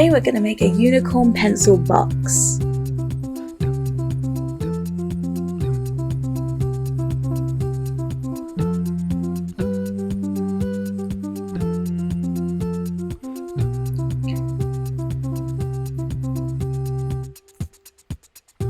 Today we're going to make a unicorn pencil box.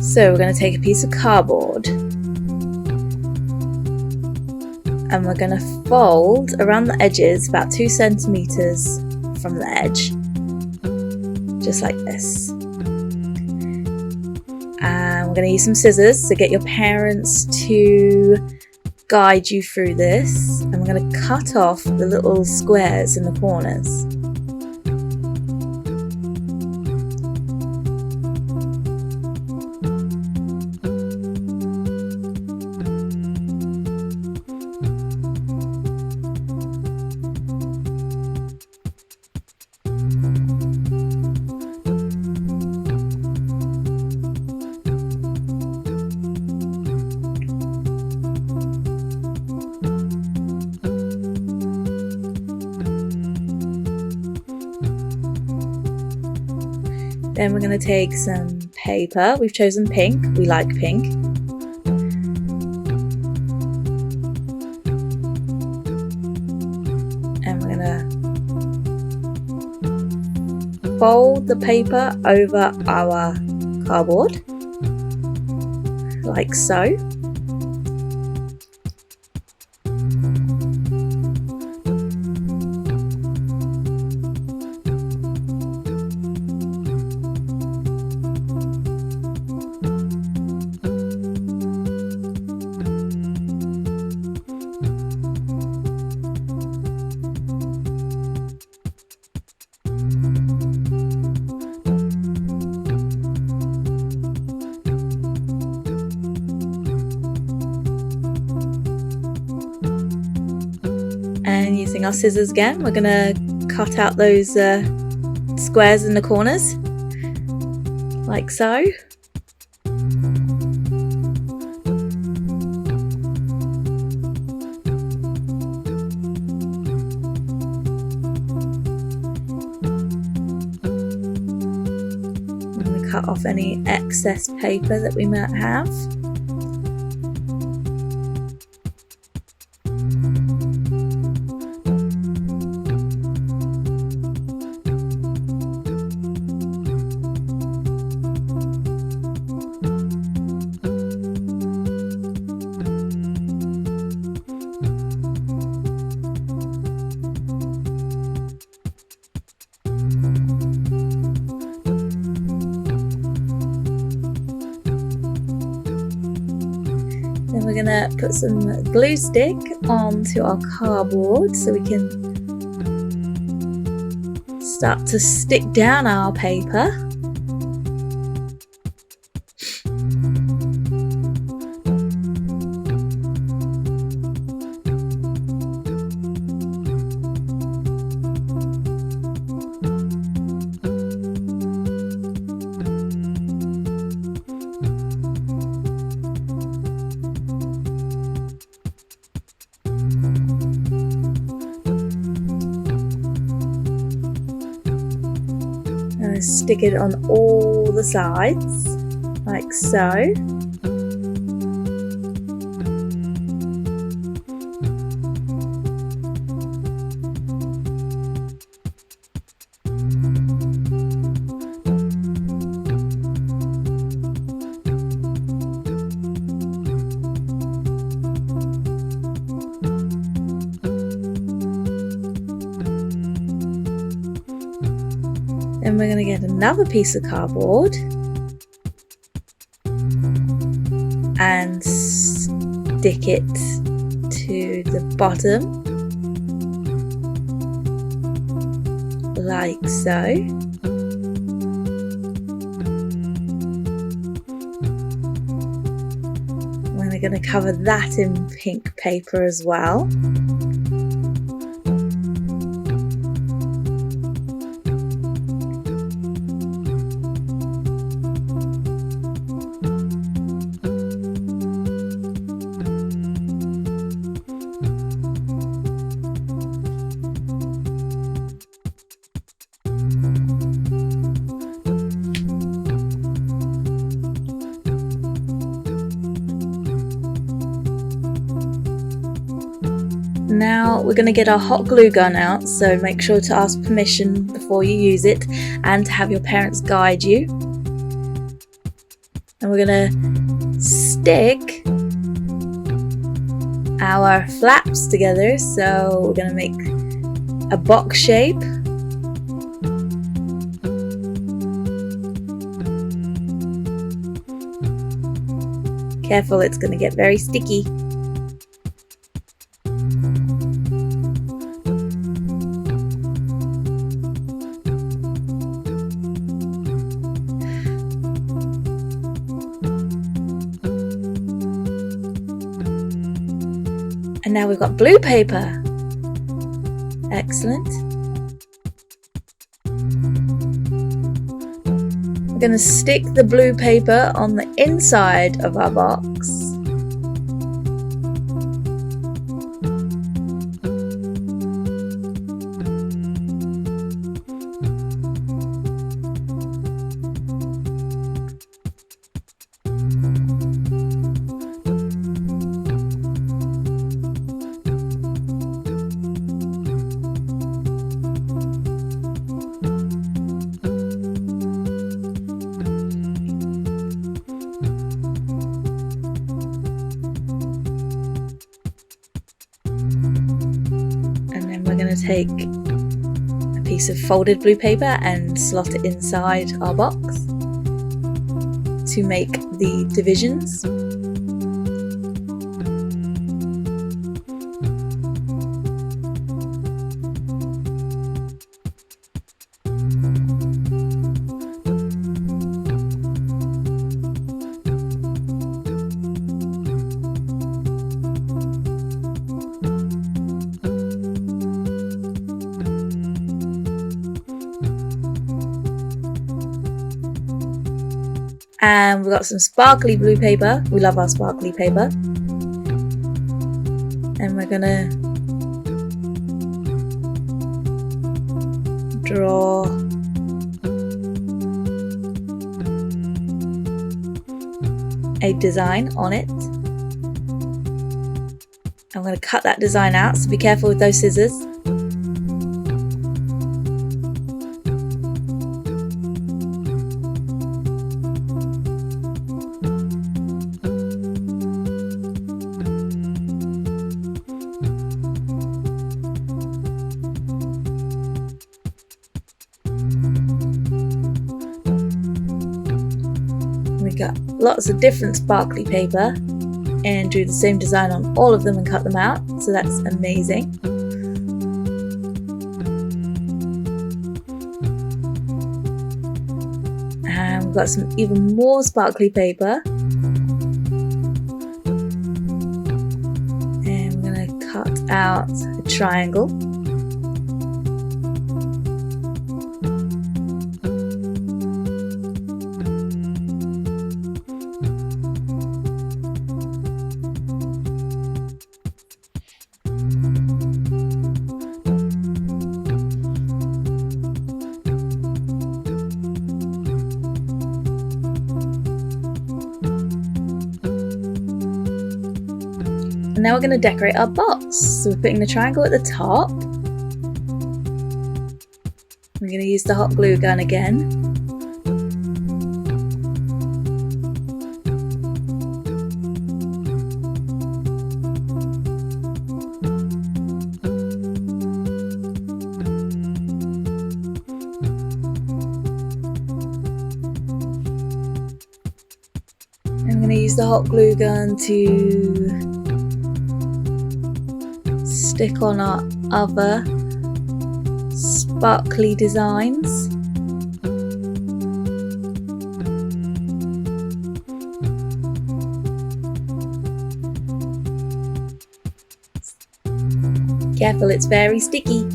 So we're going to take a piece of cardboard and we're going to fold around the edges about 2 centimeters from the edge, just like this. And we're going to use some scissors to get your parents to guide you through this, and we're going to cut off the little squares in the corners. Then we're going to take some paper. We've chosen pink. We like pink. And we're going to fold the paper over our cardboard, like so. And using our scissors again, we're going to cut out those squares in the corners, like so. I'm going to cut off any excess paper that we might have. Then we're going to put some glue stick onto our cardboard so we can start to stick down our paper. Stick it on all the sides, like so. Then we're going to get another piece of cardboard and stick it to the bottom, like so. We're going to cover that in pink paper as well. Now we're going to get our hot glue gun out, so make sure to ask permission before you use it and to have your parents guide you. And we're going to stick our flaps together, so we're going to make a box shape. Careful, it's going to get very sticky. And now we've got blue paper. Excellent. We're going to stick the blue paper on the inside of our box. We're going to take a piece of folded blue paper and slot it inside our box to make the divisions. And we've got some sparkly blue paper. We love our sparkly paper. And we're gonna draw a design on it. I'm gonna cut that design out, so be careful with those scissors. We got lots of different sparkly paper and drew the same design on all of them and cut them out, so that's amazing. And we've got some even more sparkly paper, and we're going to cut out a triangle. And now we're going to decorate our box. So we're putting the triangle at the top. We're going to use the hot glue gun again. I'm going to use the hot glue gun to stick on our other sparkly designs. Careful, it's very sticky.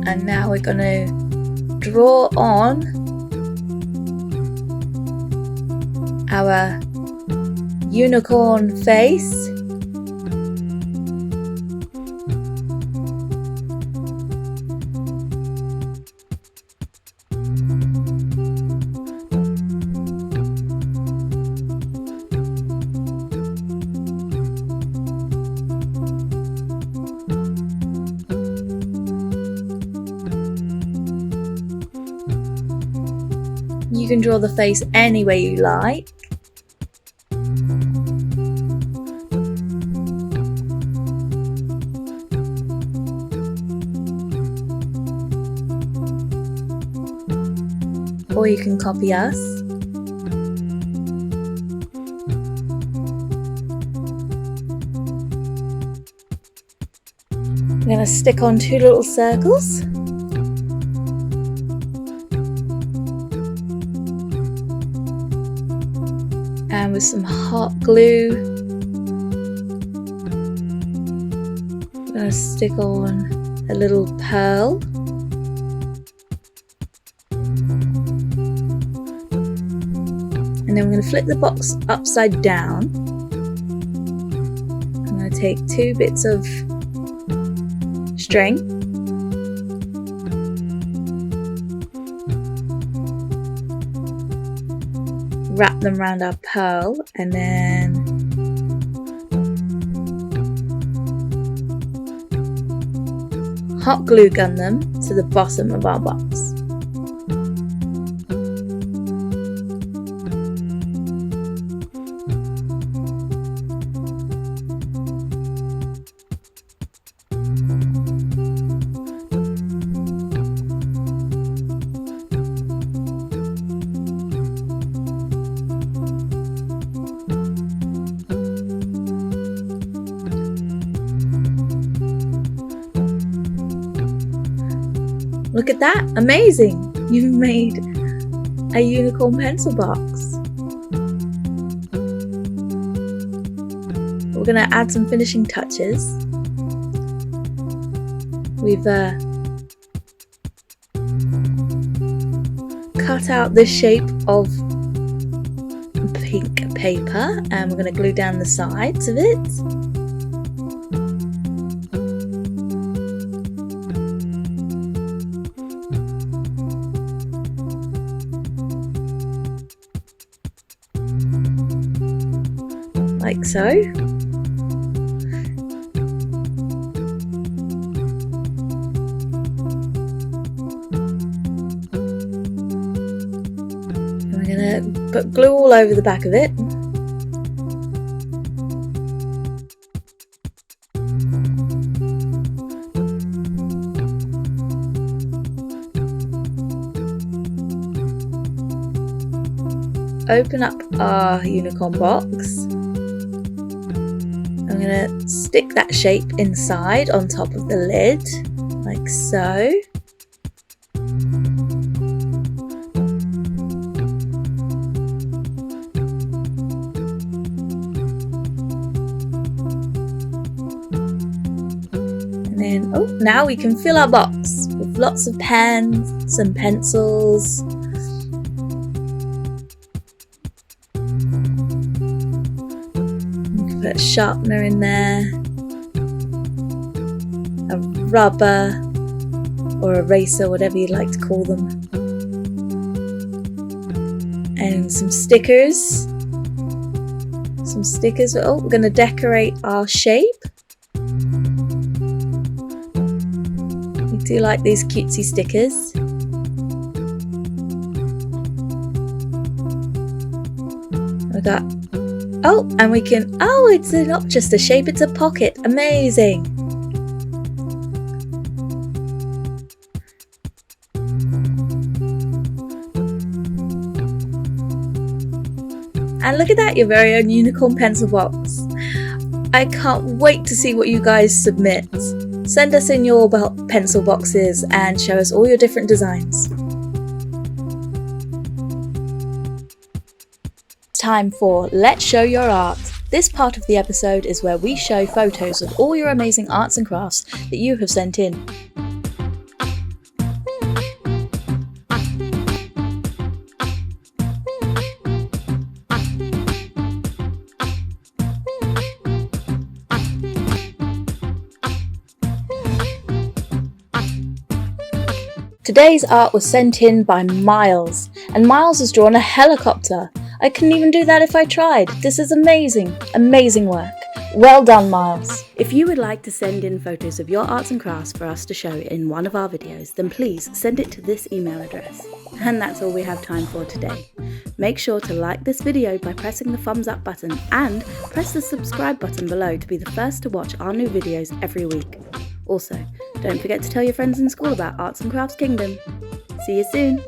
And now we're going to draw on our unicorn face. You can draw the face any way you like. Or you can copy us. I'm going to stick on 2 little circles. And with some hot glue, I'm going to stick on a little pearl. And then we're going to flip the box upside down. I'm going to take 2 bits of string. Wrap them around our pearl and then hot glue gun them to the bottom of our box. Look at that! Amazing! You've made a unicorn pencil box. We're going to add some finishing touches. We've cut out the shape of pink paper and we're going to glue down the sides of it. Like so. And we're going to put glue all over the back of it. Open up our unicorn box. I'm going to stick that shape inside on top of the lid, like so. And then, oh, now we can fill our box with lots of pens, some pencils. Put a sharpener in there, a rubber or eraser, whatever you'd like to call them, and some stickers. Oh, we're going to decorate our shape. We do like these cutesy stickers. We got and we can, it's not just a shape, it's a pocket. Amazing. And look at that, your very own unicorn pencil box. I can't wait to see what you guys submit. Send us in your pencil boxes and show us all your different designs. Time for Let's Show Your Art. This part of the episode is where we show photos of all your amazing arts and crafts that you have sent in. Today's art was sent in by Miles, and Miles has drawn a helicopter. I couldn't even do that if I tried. This is amazing, amazing work. Well done, Miles. If you would like to send in photos of your arts and crafts for us to show in one of our videos, then please send it to this email address. And that's all we have time for today. Make sure to like this video by pressing the thumbs up button and press the subscribe button below to be the first to watch our new videos every week. Also, don't forget to tell your friends in school about Arts and Crafts Kingdom. See you soon!